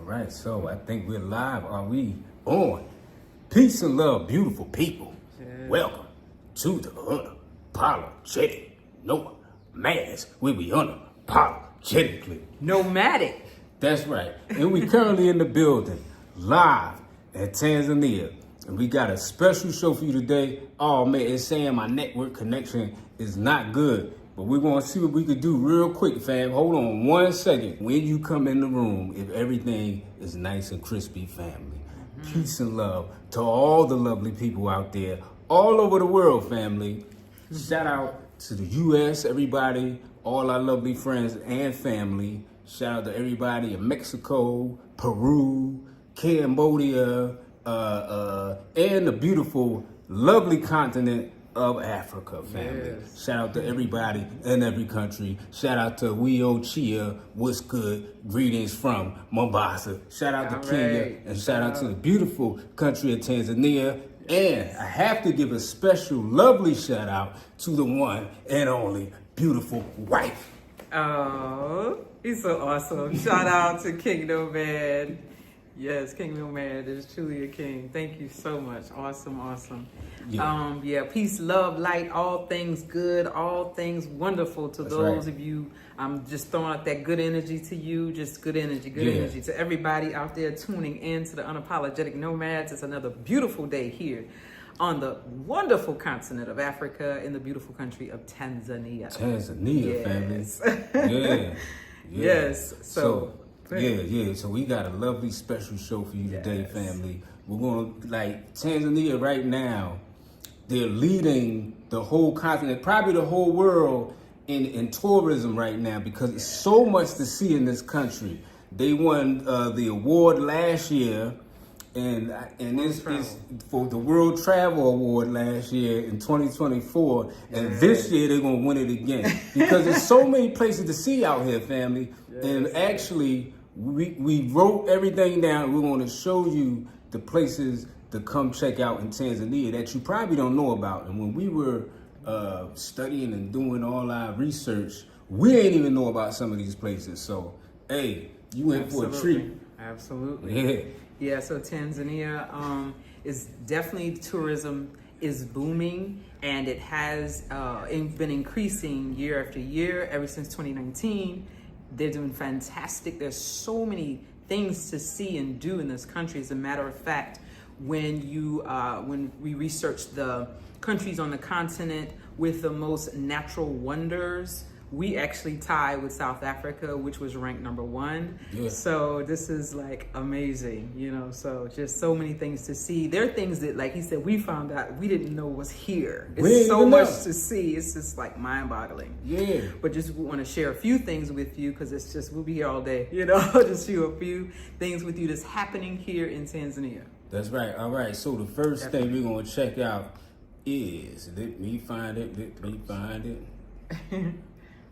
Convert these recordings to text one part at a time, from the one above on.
right, so I think we're live. Are we on? Peace and love, beautiful people. Yeah. Welcome to the Unapologetic Nomads, where we unapologetically Nomadic. That's right. And we currently in the building, live at Tanzania. And we got a special show for you today. Oh man, it's saying my network connection is not good. But we're going to see what we could do real quick, fam. Hold on 1 second. When you come in the room, if everything is nice and crispy, family, peace and love to all the lovely people out there, all over the world, family. Shout out to the U.S., everybody, all our lovely friends and family. Shout out to everybody in Mexico, Peru, Cambodia, and the beautiful, lovely continent of Africa, family. Yes. Shout out to everybody in every country. Shout out to Weo Chia, what's good? Greetings from Mombasa. Shout out to Kenya, and shout out to the beautiful country of Tanzania. And I have to give a special, lovely shout out to the one and only beautiful wife. Oh, he's so awesome. Shout out to King Nomad. Yes, King Nomad is truly a king. Thank you so much. Awesome, awesome. Yeah, peace, love, light, all things good, all things wonderful to those of you. I'm just throwing out that good energy to you, just good energy to everybody out there tuning in to the Unapologetic Nomads. It's another beautiful day here on the wonderful continent of Africa in the beautiful country of Tanzania. Tanzania, family. Yes. So we got a lovely special show for you today, family. We're going to, Tanzania right now, they're leading the whole continent, probably the whole world in tourism right now because there's so much to see in this country. They won the award last year, and this is for the World Travel Award last year in 2024, and this year they're going to win it again because there's so many places to see out here, family. And actually, we wrote everything down. We're going to show you the places to come check out in Tanzania that you probably don't know about. And when we were studying and doing all our research, we didn't even know about some of these places. So, hey, you in for a treat. Absolutely. Yeah, so Tanzania is definitely tourism is booming, and it has been increasing year after year ever since 2019. They're doing fantastic. There's so many things to see and do in this country. As a matter of fact, when we researched the countries on the continent with the most natural wonders, we actually tie with South Africa, which was ranked #1. Yeah. So this is amazing, so just so many things to see. There are things that, like he said, we found out we didn't know was here. It's so much to see. It's just mind-boggling. Yeah. But just want to share a few things with you because it's just, we'll be here all day, just share a few things with you that's happening here in Tanzania. That's right. All right. So the first thing we're going to check out is, let me find it.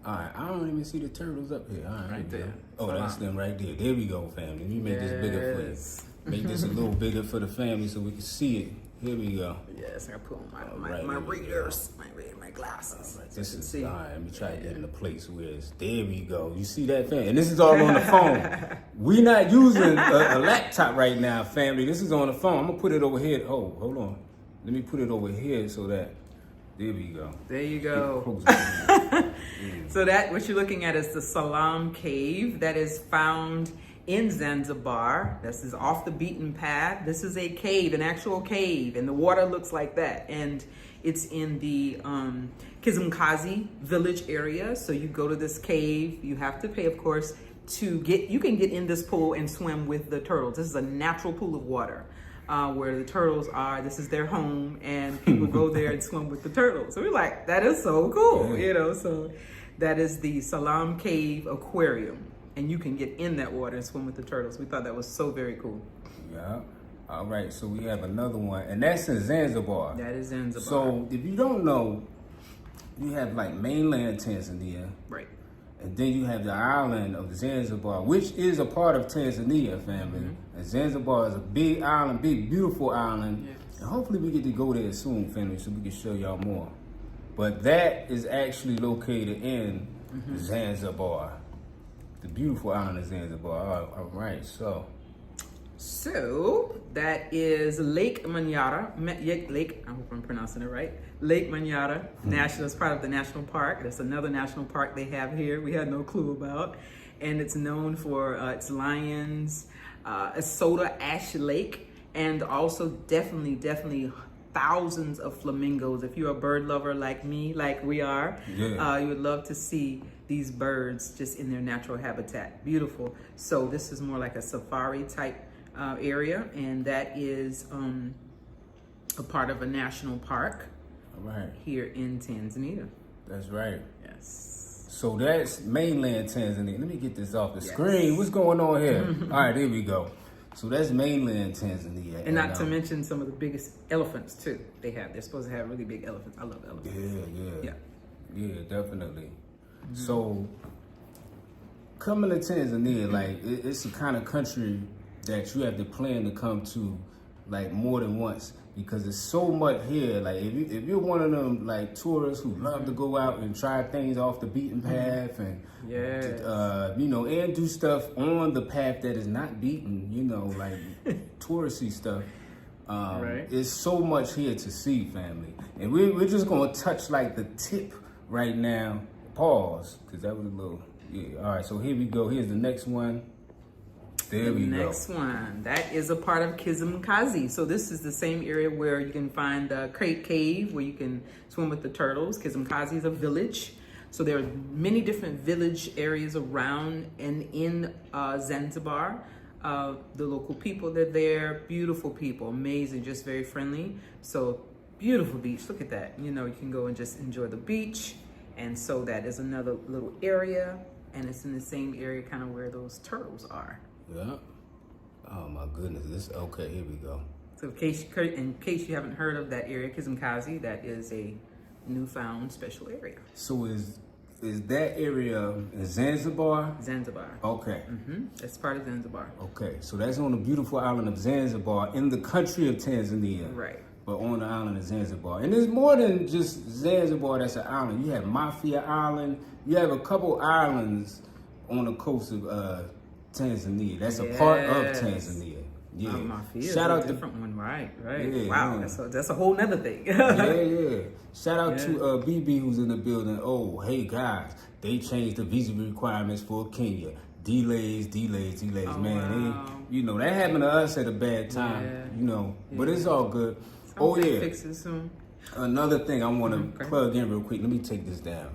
All right, I don't even see the turtles up here. All right there. Oh, that's them right there. There we go, family. Let me make this bigger for you. Make this a little bigger for the family so we can see it. Here we go. Yes, I put on my readers, my glasses. All right, this is, all right, let me try to get in a place where it's, there we go. You see that, family? And this is all on the phone. We not using a laptop right now, family. This is on the phone. I'm going to put it over here. Oh, hold on. Let me put it over here so that, there we go. There you go. So that, what you're looking at is the Salam Cave that is found in Zanzibar. This is off the beaten path. This is a cave, an actual cave, and the water looks like that. And it's in the Kizimkazi village area. So you go to this cave, you have to pay, of course, you can get in this pool and swim with the turtles. This is a natural pool of water. Where the turtles are, this is their home, and people go there and swim with the turtles. So we're like, that is so cool, so that is the Salam Cave Aquarium, and you can get in that water and swim with the turtles. We thought that was so very cool. Yeah. All right, so we have another one, and that's in Zanzibar. That is Zanzibar. So if you don't know, you have mainland Tanzania. Right. And then you have the island of Zanzibar, which is a part of Tanzania, family. And Zanzibar is a big island, big, beautiful island. Yes. And hopefully we get to go there soon, family, so we can show y'all more. But that is actually located in Zanzibar, the beautiful island of Zanzibar. All right, so So that is Lake Manyara. Lake, I hope I'm pronouncing it right. Lake Manyara National is part of the national park. That's another national park they have here. We had no clue about, and it's known for its lions, a soda ash lake, and also definitely thousands of flamingos. If you're a bird lover like me, like we are, you would love to see these birds just in their natural habitat. Beautiful. So this is more like a safari type area, and that is a part of a national park here in Tanzania. That's right. Yes. So that's mainland Tanzania. Let me get this off the screen. What's going on here? All right, there we go. So that's mainland Tanzania. And not to mention some of the biggest elephants too they have. They're supposed to have really big elephants. I love elephants. Yeah, definitely. So coming to Tanzania, like it's the kind of country that you have to plan to come to like more than once, because there's so much here. Like if you're one of them like tourists who love to go out and try things off the beaten path and you know, and do stuff on the path that is not beaten, you know, like touristy stuff. There's so much here to see, family, and we're just gonna touch like the tip right now. Pause, because that was a little all right, so here we go. Here's the next one. There we go. Next one. That is a part of Kizimkazi. So this is the same area where you can find the Crate Cave, where you can swim with the turtles. Kizimkazi is a village. So there are many different village areas around and in Zanzibar. The local people that are there, beautiful people, amazing, just very friendly. So beautiful beach. Look at that. You know, you can go and just enjoy the beach. And so that is another little area, and it's in the same area kind of where those turtles are. Yeah. Oh my goodness. Okay, here we go. So in case you haven't heard of that area, Kizimkazi, that is a newfound special area. So is that area in Zanzibar? Zanzibar. Okay. That's part of Zanzibar. Okay, so that's on the beautiful island of Zanzibar in the country of Tanzania. Right. But on the island of Zanzibar. And there's more than just Zanzibar that's an island. You have Mafia Island. You have a couple islands on the coast of Tanzania. That's a part of Tanzania. Yeah. Mafia is a different one, right? Yeah, wow, that's a whole nother thing. yeah. Shout out to BB who's in the building. Oh, hey guys, they changed the visa requirements for Kenya. Delays, Oh, man. wow. You know, that happened to us at a bad time, you know, but it's all good. Fix it soon. Another thing I want to plug in real quick. Let me take this down.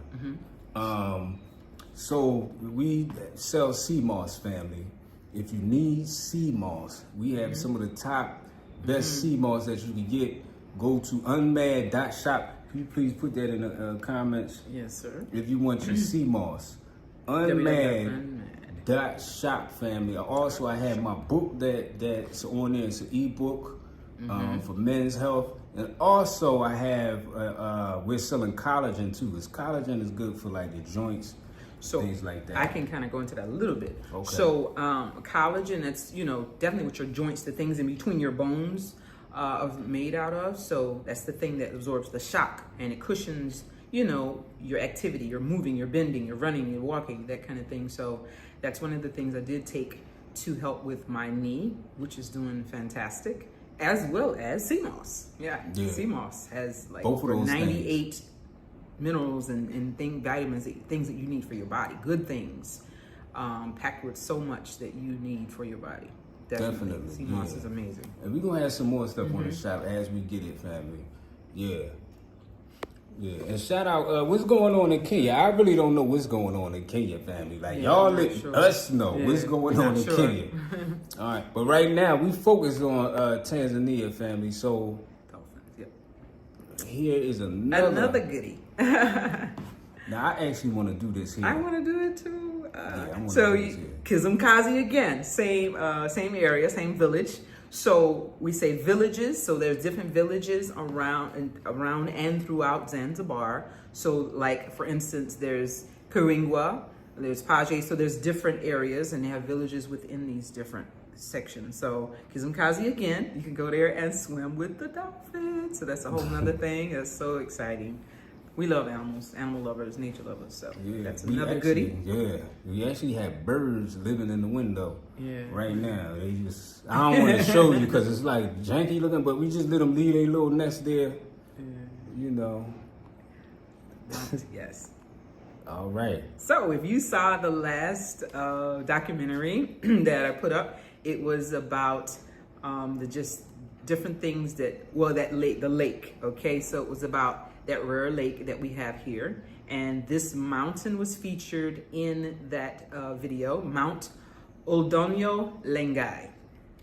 So we sell sea moss, family. If you need sea moss, we have some of the top best sea moss that you can get. Go to Unmad.shop. Can you please put that in the comments? Yes, sir. If you want your sea moss. Unmad.shop, family. Also, I have my book that's on there. It's an ebook for men's health. And also, I have, we're selling collagen too. Because collagen is good for like your joints, things like that. I can kind of go into that a little bit. Okay. So, collagen, that's, you know, definitely with your joints, the things in between your bones are made out of. So, that's the thing that absorbs the shock and it cushions, you know, your activity. You're moving, you're bending, you're running, you're walking, that kind of thing. So, that's one of the things I did take to help with my knee, which is doing fantastic. As well as sea moss. Yeah. Sea moss has like both of those 98 things. Minerals and vitamins, things that you need for your body. Good things, packed with so much that you need for your body. Definitely. Sea moss is amazing. And we're going to have some more stuff on the shop as we get it, family. Yeah. And shout out, what's going on in Kenya? I really don't know what's going on in Kenya, family. Like, y'all let us know what's going on in Kenya. All right. But right now, we focus on Tanzania, family. So, here is another goodie. Now, I actually want to do this here. I want to do it too. So, Kizimkazi again, same area, same village. So we say villages. So there's different villages around and throughout Zanzibar. So like, for instance, there's Karingwa, there's Paje. So there's different areas and they have villages within these different sections. So Kizimkazi again, you can go there and swim with the dolphins. So that's a whole nother thing. That's so exciting. We love animals, animal lovers, nature lovers. So Yeah, that's we another actually, goodie. Yeah, we actually have birds living in the window. Yeah. Right now, they just, I don't want to show you because it's like janky looking, but we just let them leave their little nest there, you know. Yes. All right. So if you saw the last documentary that I put up, it was about the just different things that, well, the lake, okay? So it was about that rare lake that we have here. And this mountain was featured in that video, Mount Oldonyo Lengai.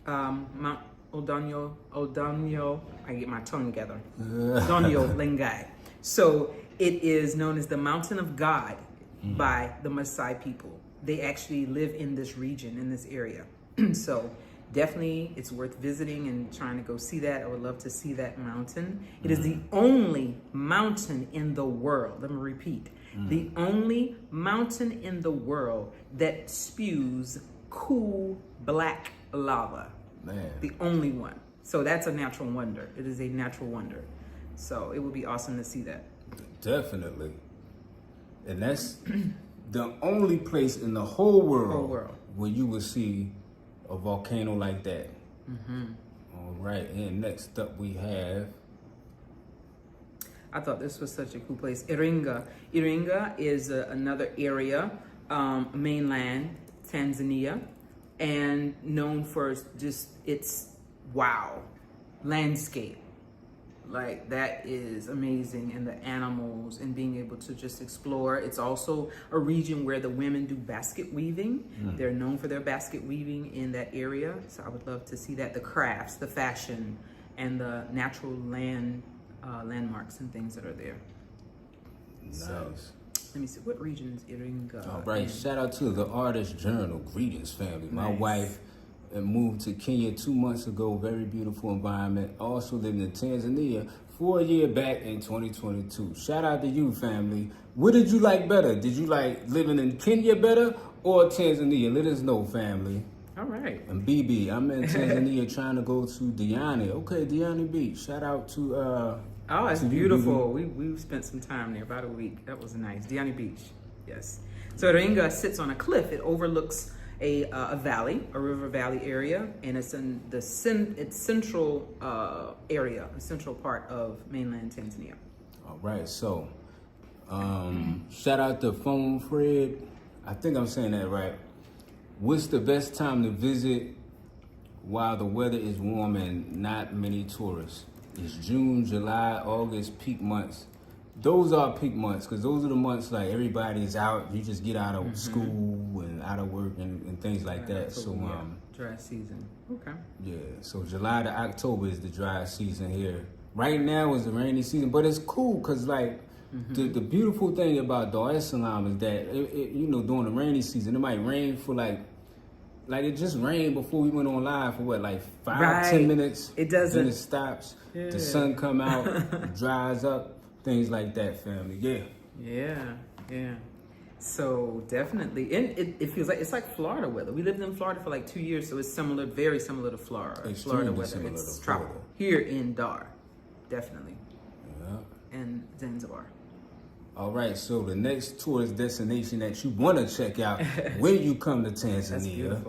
Mount Oldonyo, I get my tongue together. Oldonyo Lengai. So it is known as the Mountain of God by the Maasai people. They actually live in this region, in this area. So definitely it's worth visiting and trying to go see that. I would love to see that mountain. It is the only mountain in the world, let me repeat, the only mountain in the world that spews cool black lava. Man. The only one. So that's a natural wonder. It is a natural wonder. So it would be awesome to see that. Definitely. And that's the only place in the whole world, where you will see a volcano like that. All right, and next up we have... I thought this was such a cool place. Iringa. Iringa is another area, mainland Tanzania, and known for just its wow landscape. Like, that is amazing, and the animals and being able to just explore. It's also a region where the women do basket weaving. They're known for their basket weaving in that area. So I would love to see that, the crafts, the fashion, and the natural landmarks and things that are there. Nice. So, let me see, what region is Iringa? All right, shout out to the Artist Journal. Greetings, family. My wife moved to Kenya 2 months ago. Very beautiful environment. Also lived in Tanzania for a year back in 2022. Shout out to you, family. What did you like better? Did you like living in Kenya better or Tanzania? Let us know, family. All right. And BB, I'm in Tanzania trying to go to Diani. Okay, Diani Beach. Shout out to... oh, it's beautiful. We spent some time there, about a week. That was nice. Diani Beach, yes. So Iringa sits on a cliff. It overlooks a valley, a river valley area, and it's in the central area, a central part of mainland Tanzania. All right, so shout out to Phone Fred. I think I'm saying that right. What's the best time to visit while the weather is warm and not many tourists? It's June, July, August, peak months. Those are peak months because those are the months like everybody's out. You just get out of school and out of work and things like that. So dry season. Okay. Yeah. So July to October is the dry season here. Right now is the rainy season, but it's cool because like the beautiful thing about Dar es Salaam is that you know, during the rainy season it might rain for like it just rained before we went on live for what, like 5-10 minutes. It doesn't. Then it stops. Yeah. The sun come out, it dries up. Things like that, family. Yeah. So definitely, and it feels like it's like Florida weather. We lived in Florida for like 2 years, so it's similar, very similar to Florida. Florida weather. It's tropical here in Dar, definitely. Yeah. And Zanzibar. All right, so the next tourist destination that you want to check out when you come to Tanzania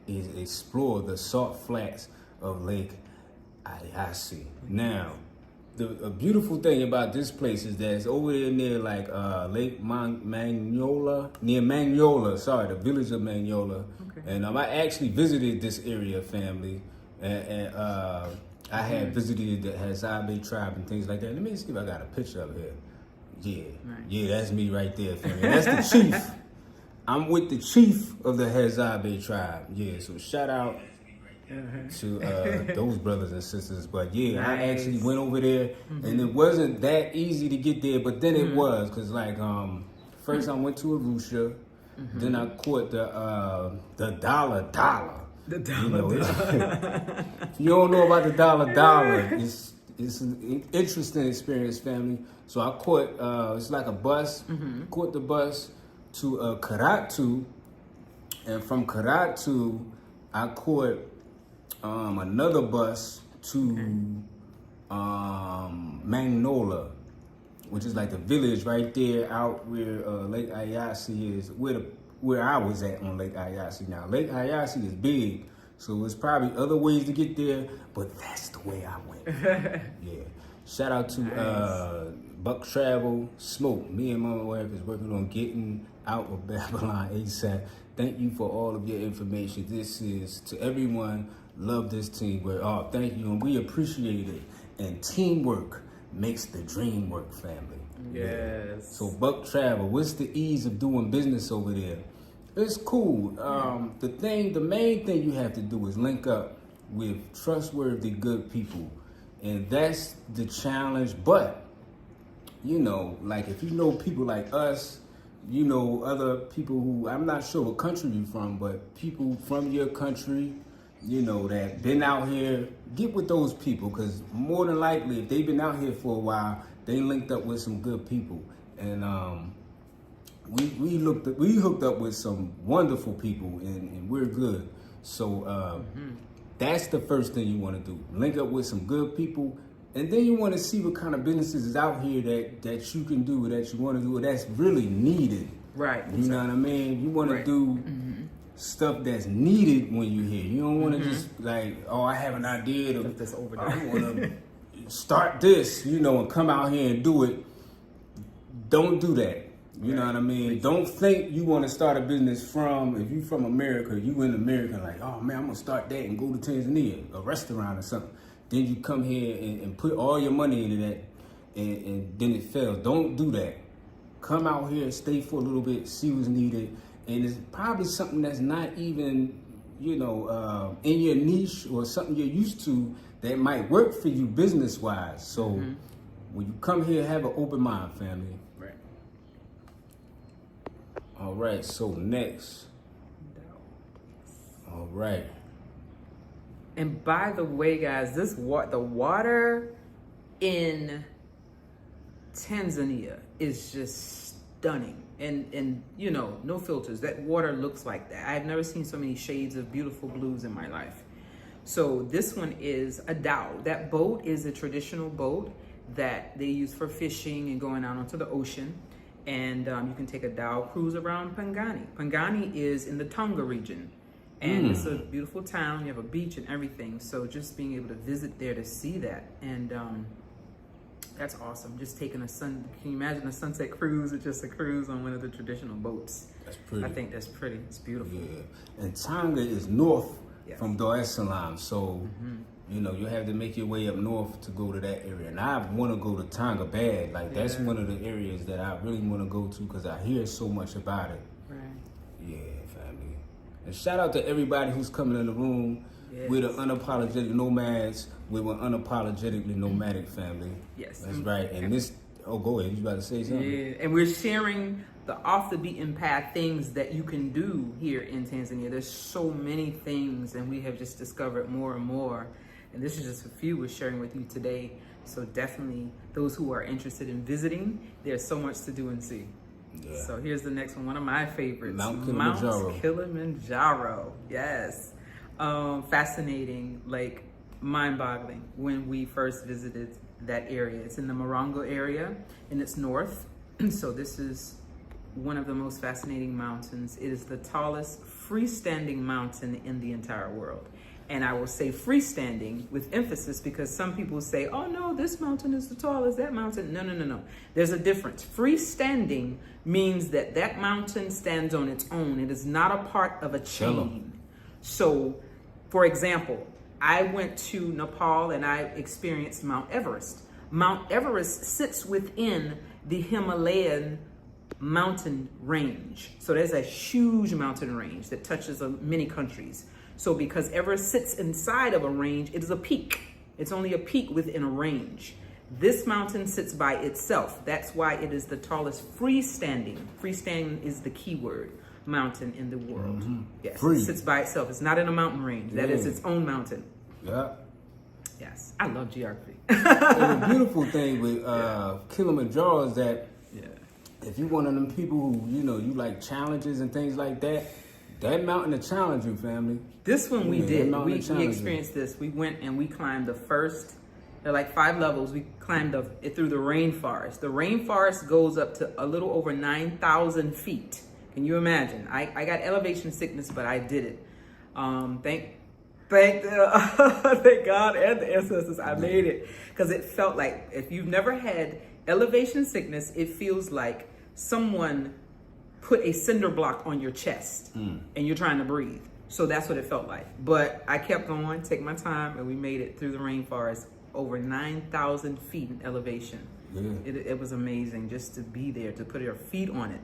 is explore the salt flats of Lake Eyasi. Now, a beautiful thing about this place is that it's over there near like Lake Magnola, near Magnola, the village of Magnola. Okay. And I actually visited this area, family, and I had visited the Hazabe tribe and things like that. Let me see if I got a picture of here. Yeah, that's me right there, family. That's the chief. I'm with the chief of the Hazabe tribe. Yeah, so shout out to those brothers and sisters. But yeah, I actually went over there, and it wasn't that easy to get there, but then it was, because like first I went to Arusha, then I caught the dollar. The dollar. You know, if you don't know about the dollar, it's an interesting experience, family. So I caught it's like a bus, caught the bus to Karatu, and from Karatu I caught another bus to Magnola, which is like the village right there out where Lake Ayasi is, where I was at on Lake Ayasi. Now, Lake Ayasi is big, so there's probably other ways to get there, but that's the way I went. Yeah. Shout out to Buck Travel Smoke. Me and my wife is working on getting out of Babylon ASAP. Thank you for all of your information. This is to everyone. Love this teamwork. Oh, thank you, and we appreciate it. And teamwork makes the dream work, family. Yes. Yeah. So Buck Travel, what's the ease of doing business over there? It's cool. The main thing you have to do is link up with trustworthy, good people. And that's the challenge. But, you know, like if you know people like us, you know other people who, I'm not sure what country you're from, but people from your country, you know, that been out here, get with those people, because more than likely, if they've been out here for a while, they linked up with some good people. And we hooked up with some wonderful people, and we're good. So that's the first thing you want to do. Link up with some good people, and then you want to see what kind of businesses is out here that you can do, that you want to do, that's really needed. Right. You know what I mean? You want to do stuff that's needed when you're here. You don't want to just like, oh, I have an idea to, I want to start this, you know, and come out here and do it. Don't do that. You know what I mean? Don't think you want to start a business if you from America, you in America, like, oh man, I'm going to start that and go to Tanzania, a restaurant or something. Then you come here and put all your money into that and then it fails. Don't do that. Come out here, stay for a little bit, see what's needed. And it's probably something that's not even, you know, in your niche or something you're used to that might work for you business-wise. So when you come here, have an open mind, family. Right. All right, so next. All right. And by the way, guys, the water in Tanzania is just stunning. And you know, no filters. That water looks like that. I've never seen so many shades of beautiful blues in my life. So this one is a dhow. That boat is a traditional boat that they use for fishing and going out onto the ocean. And you can take a dhow cruise around Pangani. Pangani is in the Tonga region. And it's a beautiful town. You have a beach and everything. So just being able to visit there to see that. And that's awesome. Just taking can you imagine a sunset cruise or just a cruise on one of the traditional boats? That's pretty. I think that's pretty. It's beautiful. Yeah. And Tonga is north from Dar es Salaam. So, you know, you have to make your way up north to go to that area. And I want to go to Tonga bad. Like, that's one of the areas that I really want to go to because I hear so much about it. Right. Yeah, family. And shout out to everybody who's coming in the room. We're the Unapologetic Nomads. We're an unapologetically nomadic family. Yes. That's right. And this, go ahead. You about to say something? Yeah. And we're sharing the off the beaten path things that you can do here in Tanzania. There's so many things, and we have just discovered more and more. And this is just a few we're sharing with you today. So definitely those who are interested in visiting, there's so much to do and see. Yeah. So here's the next one of my favorites. Mount Kilimanjaro. Mount Kilimanjaro. Yes. Fascinating, like mind-boggling when we first visited that area. It's in the Morongo area and it's north. So this is one of the most fascinating mountains. It is the tallest freestanding mountain in the entire world. And I will say freestanding with emphasis because some people say, oh no, this mountain is the tallest, that mountain. No. There's a difference. Freestanding means that mountain stands on its own. It is not a part of a chain. So, for example, I went to Nepal and I experienced Mount Everest. Mount Everest sits within the Himalayan mountain range. So there's a huge mountain range that touches many countries. So because Everest sits inside of a range, it is a peak. It's only a peak within a range. This mountain sits by itself. That's why it is the tallest freestanding. Freestanding is the key word. Mountain in the world. Yes, it sits by itself. It's not in a mountain range. That is its own mountain. Yeah. Yes, I love geography. And the beautiful thing with Kilimanjaro is that if you're one of them people who, you know, you like challenges and things like that, that mountain to challenge you, family. This one we did. We experienced this. We went and we climbed the first There are like 5 levels. We climbed it through the rainforest. The rainforest goes up to a little over 9,000 feet. Can you imagine? I got elevation sickness, but I did it. Thank God and the ancestors, I made it. Because it felt like, if you've never had elevation sickness, it feels like someone put a cinder block on your chest and you're trying to breathe. So that's what it felt like. But I kept going, take my time, and we made it through the rainforest, over 9,000 feet in elevation. Yeah. It was amazing just to be there, to put our feet on it,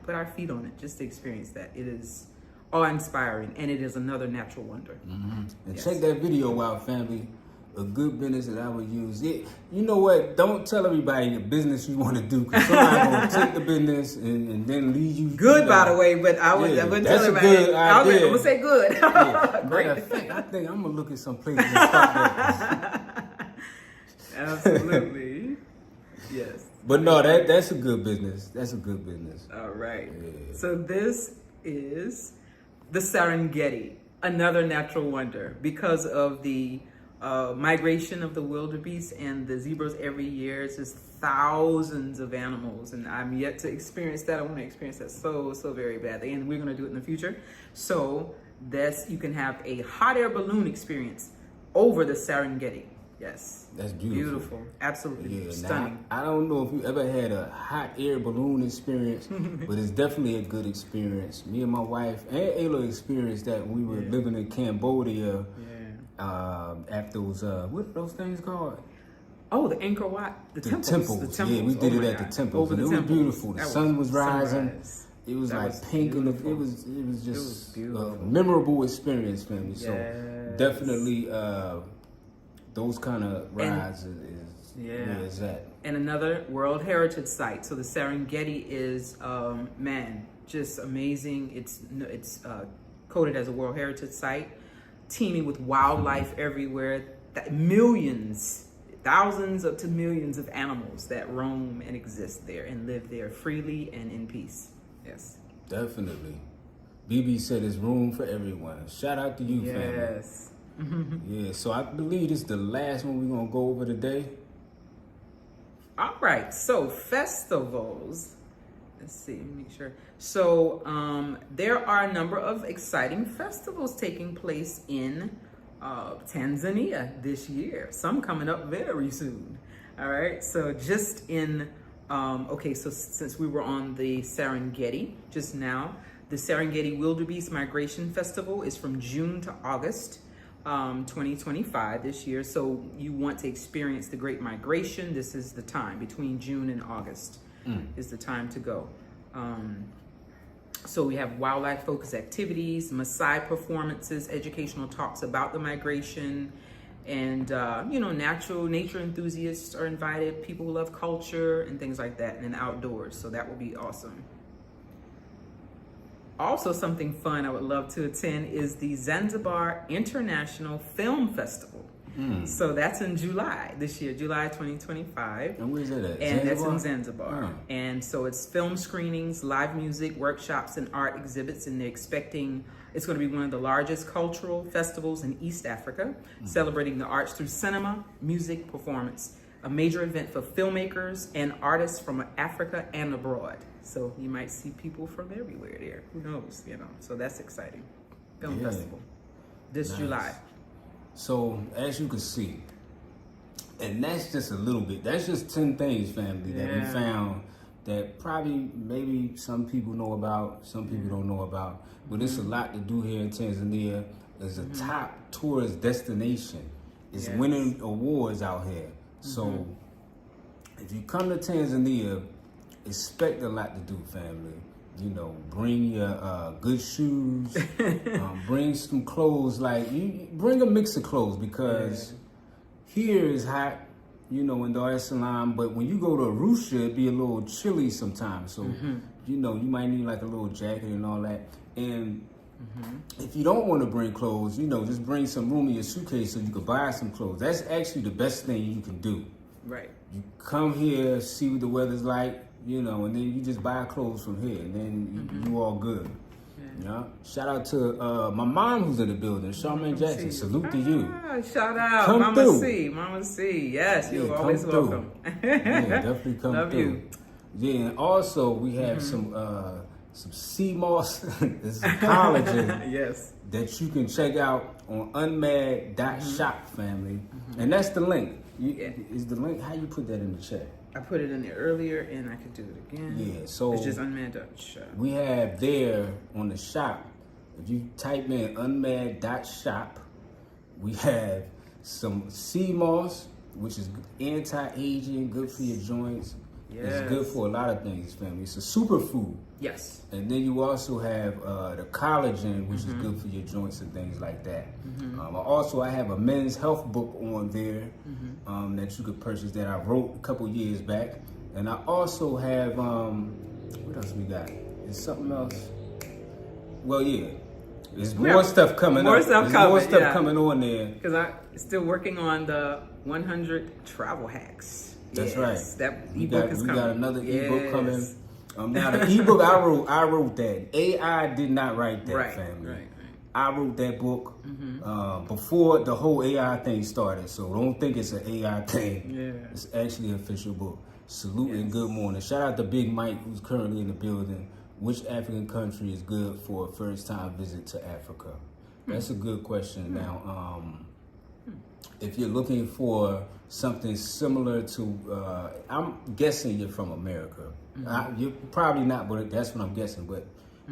just to experience that. It is awe-inspiring, and it is another natural wonder. And check that video out, family. A good business that I would use. You know what? Don't tell everybody the business you want to do, because somebody's going to take the business and then lead you. Good, by the way, but I wouldn't tell everybody. I'm going to say good. Great. I think I'm going to look at some places and start that. Absolutely. Yes. But no, that's a good business. That's a good business. All right. Yeah. So this is the Serengeti, another natural wonder, because of the migration of the wildebeest and the zebras every year. It's just thousands of animals, and I'm yet to experience that. I want to experience that so very badly, and we're going to do it in the future. So you can have a hot air balloon experience over the Serengeti. Yes. That's beautiful. Absolutely stunning. Now, I don't know if you ever had a hot air balloon experience, but it's definitely a good experience. Me and my wife and Ayla experienced that when we were living in Cambodia. At those, what are those things called? Oh, the Angkor Wat, the temples. Yeah, we did it at the temples, and it was beautiful. The sun was rising. It was like pink, and it was just a memorable experience, family. So definitely, those kind of rides is that. And another World Heritage Site. So the Serengeti is, just amazing. It's coded as a World Heritage Site, teeming with wildlife everywhere. Millions, thousands to millions of animals that roam and exist there and live there freely and in peace. Yes. Definitely. BB said there's room for everyone. Shout out to you, family. Yes. Yeah, so I believe this is the last one we're going to go over today. All right, so festivals. Let's see, make sure. So there are a number of exciting festivals taking place in Tanzania this year. Some coming up very soon. All right, so just in, so since we were on the Serengeti just now, the Serengeti Wildebeest Migration Festival is from June to August 2025 this year. So you want to experience the Great Migration, this is the time. Between June and August is the time to go. So we have wildlife focused activities, Maasai performances, educational talks about the migration, and nature enthusiasts are invited, people who love culture and things like that, and outdoors. So that will be awesome. Also, something fun I would love to attend is the Zanzibar International Film Festival. So that's in July this year, July 2025. And where's that at? And that's in Zanzibar. And so it's film screenings, live music, workshops, and art exhibits. And they're expecting it's going to be one of the largest cultural festivals in East Africa, celebrating the arts through cinema, music, performance. A major event for filmmakers and artists from Africa and abroad. So you might see people from everywhere there. Who knows, So that's exciting. Film festival this July. So as you can see, and that's just a little bit, that's just 10 things, family, that we found that probably maybe some people know about, some people don't know about, but it's a lot to do here in Tanzania. It's a top tourist destination. It's winning awards out here. So if you come to Tanzania, expect a lot to do, family. Bring your good shoes, bring some clothes, bring a mix of clothes, because here is hot, in Dar es Salaam, but when you go to Arusha, it'd be a little chilly sometimes. So, you might need like a little jacket and all that. And if you don't want to bring clothes, just bring some room in your suitcase so you could buy some clothes. That's actually the best thing you can do. Right. You come here, see what the weather's like, and then you just buy clothes from here, and then you all good. Yeah. Shout out to my mom who's in the building, Charmaine Jackson. Salute to you. Shout out, come Mama through. C. Mama C. Yes, you're always through. welcome. Yeah, definitely come Love through. you. Yeah, and also we have some sea moss. This is collagen. Yes. That you can check out on Unmad.shop, family. And that's the link. Is the link, how you put that in the chat? I put it in there earlier and I could do it again. Yeah, so it's just Unmad.shop. we have there on the shop, if you type in Unmad.shop, we have some sea moss, which is anti-aging, good for your joints. Yes. It's good for a lot of things, family. It's a superfood. Yes. And then you also have the collagen, which is good for your joints and things like that. I have a men's health book on there that you could purchase that I wrote a couple years back. And I also have, what else we got? Is something else? Well, yeah. There's more stuff coming more up. Stuff There's coming, more stuff coming on there. Because I'm still working on the 100 travel hacks. That's right. That ebook is coming. We got another ebook coming. Now the ebook I wrote that. AI did not write that, family. Right. I wrote that book before the whole AI thing started. So don't think it's an AI thing. Yeah. It's actually an official book. Salute and good morning. Shout out to Big Mike, who's currently in the building. Which African country is good for a first-time visit to Africa? That's a good question. Now, if you're looking for something similar to, I'm guessing you're from America. You're probably not, but that's what I'm guessing. But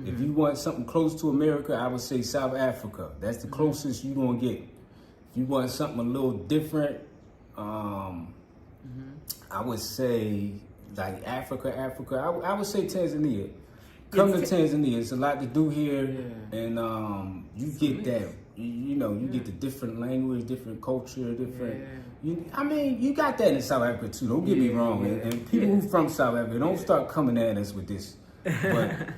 if you want something close to America, I would say South Africa. That's the closest you're gonna get. If you want something a little different, I would say like Africa. I would say Tanzania. Come to Tanzania. It's a lot to do here, and you get that. You get the different language, different culture, different. You got that in South Africa too. Don't get me wrong. And people who from South Africa, don't start coming at us with this. But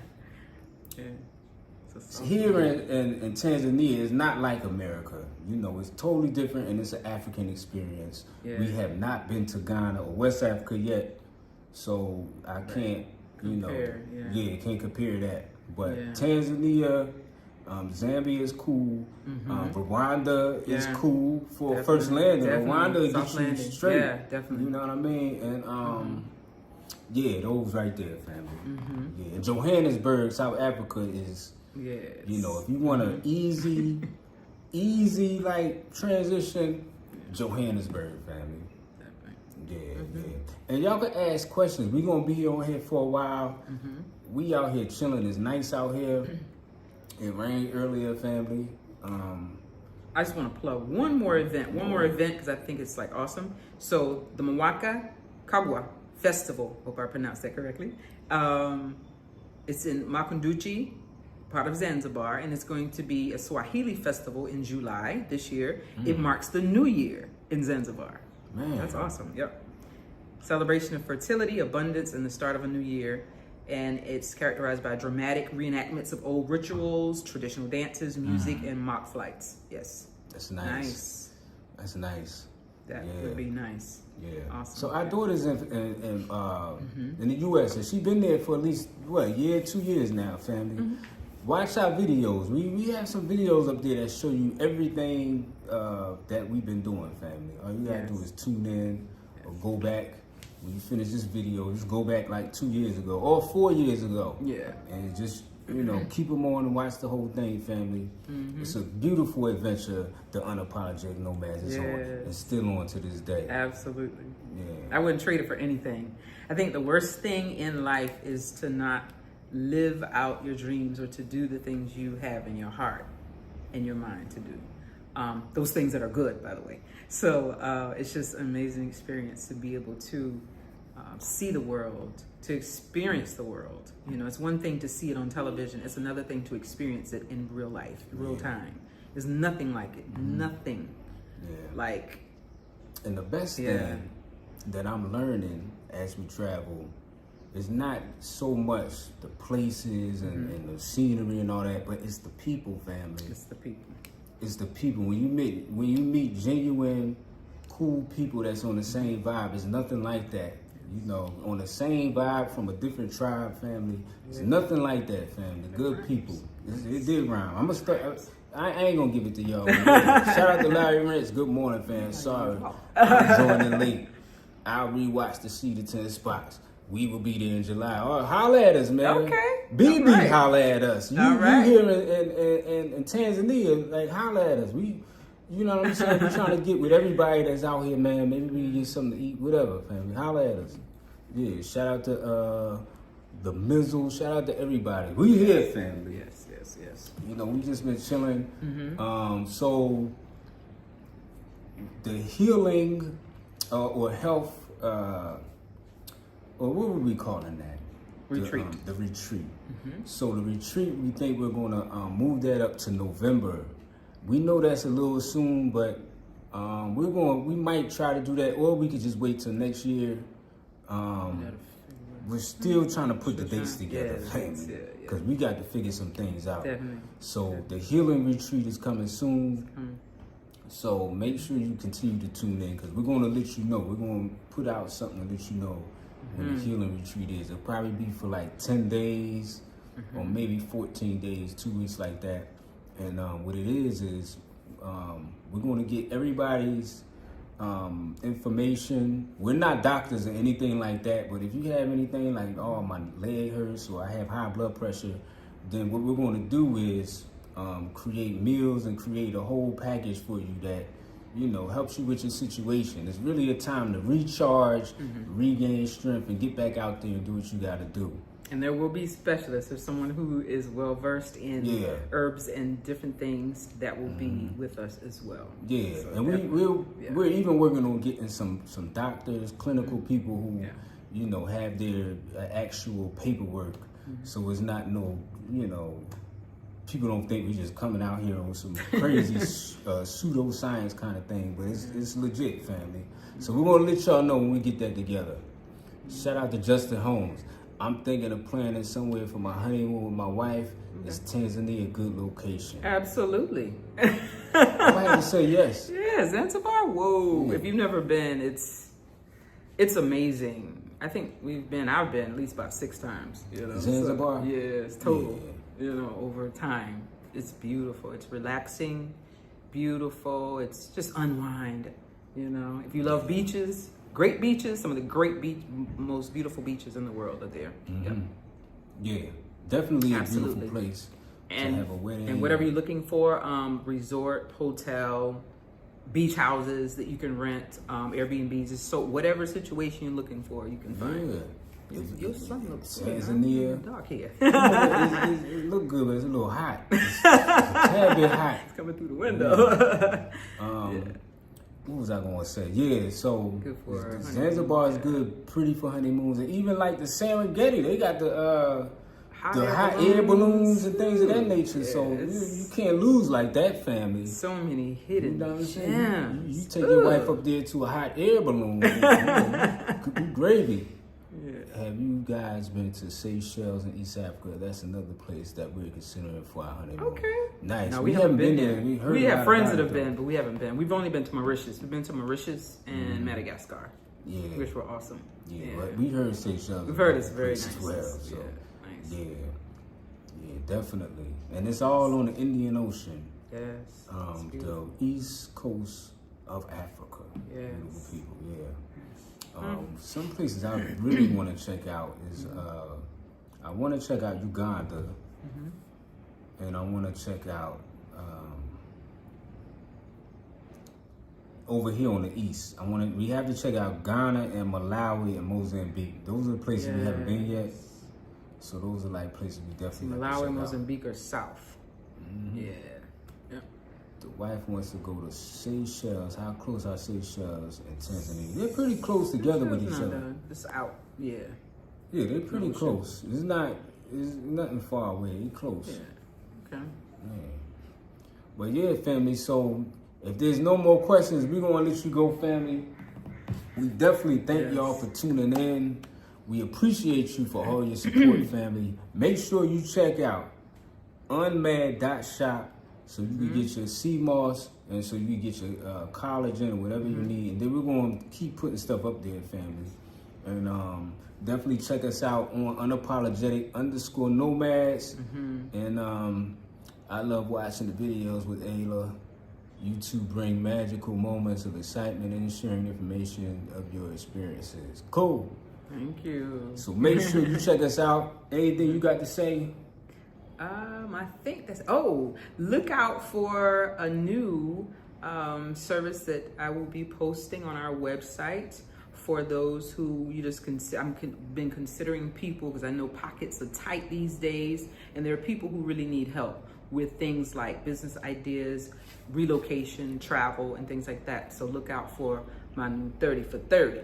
here in Tanzania, it's not like America. It's totally different, and it's an African experience. Yeah. We have not been to Ghana or West Africa yet, so I can't. Can't compare that. But Tanzania. Zambia is cool. Rwanda is cool for first landing. Rwanda gets you straight. Yeah, definitely. You know what I mean? And those right there, family. Yeah, and Johannesburg, South Africa is. If you want an easy like transition, Johannesburg, family. Yeah. And y'all can ask questions. We're gonna be on here for a while. We out here chilling. It's nice out here. It rained earlier, family. I just want to plug one more event because I think it's like awesome. So the Mwaka Kagwa Festival, hope I pronounced that correctly. It's in Makunduchi, part of Zanzibar, and it's going to be a Swahili festival in July this year. It marks the new year in Zanzibar. Man, that's awesome. Yep. Celebration of fertility, abundance, and the start of a new year. And it's characterized by dramatic reenactments of old rituals, traditional dances, music, and mock flights. Yes. That's nice. That's nice. That would be nice. Yeah. Awesome. So our daughter's in the U.S. and she's been there for at least, 2 years now, family. Watch our videos. We have some videos up there that show you everything that we've been doing, family. All you gotta do is tune in or go back. When you finish this video, just go back like 2 years ago or 4 years ago. Yeah. And just, keep them on and watch the whole thing, family. It's a beautiful adventure the Unapologetic Nomads is on. And still on to this day. Absolutely. Yeah. I wouldn't trade it for anything. I think the worst thing in life is to not live out your dreams or to do the things you have in your heart and your mind to do. Those things that are good, by the way. So it's just an amazing experience to be able to see the world, to experience the world. It's one thing to see it on television. It's another thing to experience it in real life, real time. There's nothing like it. Nothing like. And the best thing that I'm learning as we travel is not so much the places and the scenery and all that, but it's the people, family. It's the people. It's the people. When you meet genuine, cool people that's on the same vibe, it's nothing like that. You know, on the same vibe from a different tribe, family. It's nothing like that, family. Good people. It did rhyme. I'm gonna start. I ain't gonna give it to y'all. Shout out to Larry Rents. Good morning, fans. Sorry, I'm joining late. I'll rewatch the Sea to 10 spots. We will be there in July. Oh, holla at us, man. Okay. BB, right. Holla at us. You right. here in Tanzania, like, holla at us. You know what I'm saying? We're trying to get with everybody that's out here, man. Maybe we can get something to eat, whatever, family. Holla at us. Yeah, shout out to the Mizzle. Shout out to everybody. We here, family. Yes. You know, we just been chilling. Mm-hmm. So the healing or health, or what would we calling that? Retreat. The retreat. Mm-hmm. So the retreat, we think we're gonna move that up to November. We know that's a little soon, but we might try to do that, or we could just wait till next year. We're still trying to put the dates together, family, because we got to figure some things out. Definitely. So the healing retreat is coming soon. So make sure you continue to tune in, because we're going to let you know. We're going to put out something to let you know when the healing retreat is. It'll probably be for like 10 days or maybe 14 days, 2 weeks like that. And what it is we're going to get everybody's information. We're not doctors or anything like that, but if you have anything like, oh, my leg hurts or I have high blood pressure, then what we're going to do is create meals and create a whole package for you that, you know, helps you with your situation. It's really a time to recharge, regain strength, and get back out there and do what you got to do. And there will be specialists or someone who is well versed in herbs and different things that will be with us as well. Yeah, so and we're even working on getting some doctors, clinical people who you know have their actual paperwork, so it's not no, you know, people don't think we just coming out here on some crazy pseudoscience kind of thing, but it's legit, family. So we're gonna let y'all know when we get that together. Shout out to Justin Holmes. I'm thinking of planning somewhere for my honeymoon with my wife. Is Tanzania a good location? Absolutely. I have to say yes. Yeah, Zanzibar. Whoa! Yeah. If you've never been, it's amazing. I think I've been at least about 6 times. You know, Zanzibar. So, it's total. Yeah. You know, over time, it's beautiful. It's relaxing, beautiful. It's just unwind. You know, if you love beaches. Great beaches, some of the most beautiful beaches in the world are there. Yeah, definitely a beautiful place to have a wedding. And whatever you're looking for, resort, hotel, beach houses that you can rent, Airbnbs. So whatever situation you're looking for, you can find. Yeah. Your son looks Tanzania. Dark here. It look good, but it's a little hot. It's a tad bit hot. It's coming through the window. What was I gonna say? Yeah, so Zanzibar is good, pretty for honeymoons, and even like the Serengeti, they got the hot air balloons and things of that nature. Yeah, so you can't lose like that, family. So many hidden gems. You take your wife up there to a hot air balloon, could be gravy. Yeah. Have you guys been to Seychelles in East Africa? That's another place that we're considering for our honeymoon. Okay. Nice. No, we haven't been there. We have friends that have though. been, but we haven't been. We've only been to Mauritius. We've been to Mauritius and Madagascar. Yeah. Which were awesome. Yeah. But we heard Seychelles. We've heard it's very nice as well. So nice. Yeah, definitely. And it's all on the Indian Ocean. Yes. The east coast of Africa. Yes. Beautiful people, some places I really want to check out is I want to check out Uganda, and I want to check out over here on the east. We have to check out Ghana and Malawi and Mozambique. Those are the places we haven't been yet. So those are like places we definitely have to check Malawi and Mozambique are south. Yeah. The wife wants to go to Seychelles. How close are Seychelles and Tanzania? They're pretty close together with each other. It's out. Yeah. Yeah, they're pretty close. It's nothing far away. They're close. Yeah. Okay. Yeah. But yeah, family, so if there's no more questions, we're going to let you go, family. We definitely thank y'all for tuning in. We appreciate you for all your support, family. Make sure you check out Unmad.shop so you can get your sea moss and so you can get your collagen or whatever you need. And then we're going to keep putting stuff up there, family. And definitely check us out on Unapologetic_Nomads. And I love watching the videos with Ayla. You two bring magical moments of excitement and sharing information of your experiences. Cool. Thank you. So make sure you check us out. Anything you got to say? I think that's, look out for a new service that I will be posting on our website for those who you just been considering people, because I know pockets are tight these days, and there are people who really need help with things like business ideas, relocation, travel, and things like that. So look out for my new 30 for 30.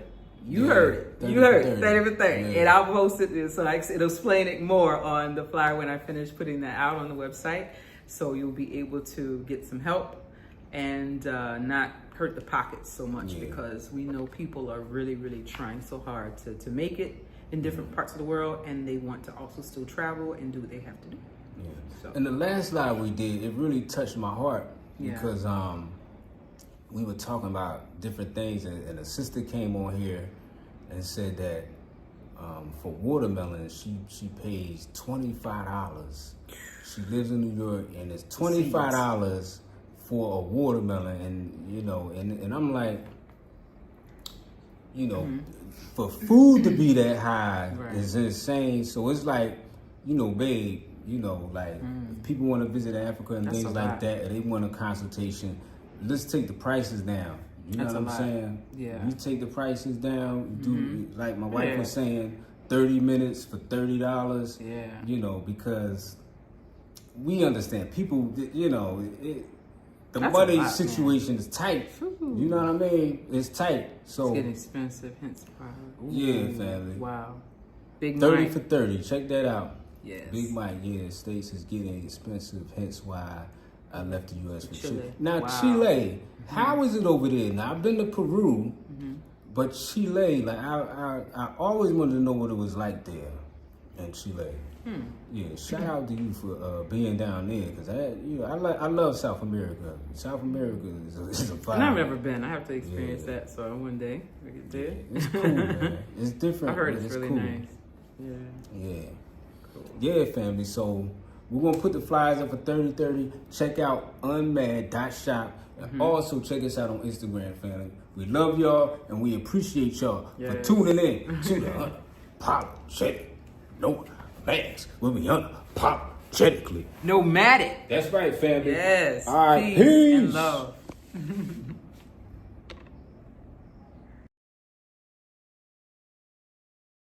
You heard it. 30 for 30. Yeah. And I'll post it, so it'll explain it more on the flyer when I finish putting that out on the website. So you'll be able to get some help and not hurt the pockets so much, because we know people are really, really trying so hard to make it in different parts of the world, and they want to also still travel and do what they have to do. Yeah. So. And the last live we did, it really touched my heart because we were talking about different things, and a sister came on here and said that for watermelon, she pays $25. She lives in New York, and it's $25 for a watermelon, and and I'm like, for food to be that high is insane. So it's like, babe, if people want to visit Africa and things like that, and they want a consultation, let's take the prices down. You know what I'm saying? Yeah. You take the prices down, do like my wife was saying, 30 minutes for $30. Yeah. Because we understand people, the money situation is tight. You know what I mean? It's tight. So it's getting expensive, hence the problem. Yeah, family. Wow. Big 30 Mike. for 30. Check that out. Yes. Big Mike, States is getting expensive, hence why I left the U.S. for Chile. Now, Chile, how is it over there? Now, I've been to Peru, but Chile, like, I always wanted to know what it was like there in Chile. Yeah, shout out to you for being down there, because I love South America. South America is a vibe. And I've never been. I have to experience that, so one day we get there. It's cool, man. It's different. I heard it's really cool. nice. Yeah. Yeah. Cool. Yeah, family. So we're going to put the flyers up for 30/30. Check out Unmad.shop. And also check us out on Instagram, family. We love y'all, and we appreciate y'all for tuning in to the Unapologetic Nomads. We'll be unapologetically nomadic. That's right, family. Yes. All right, peace peace. and love.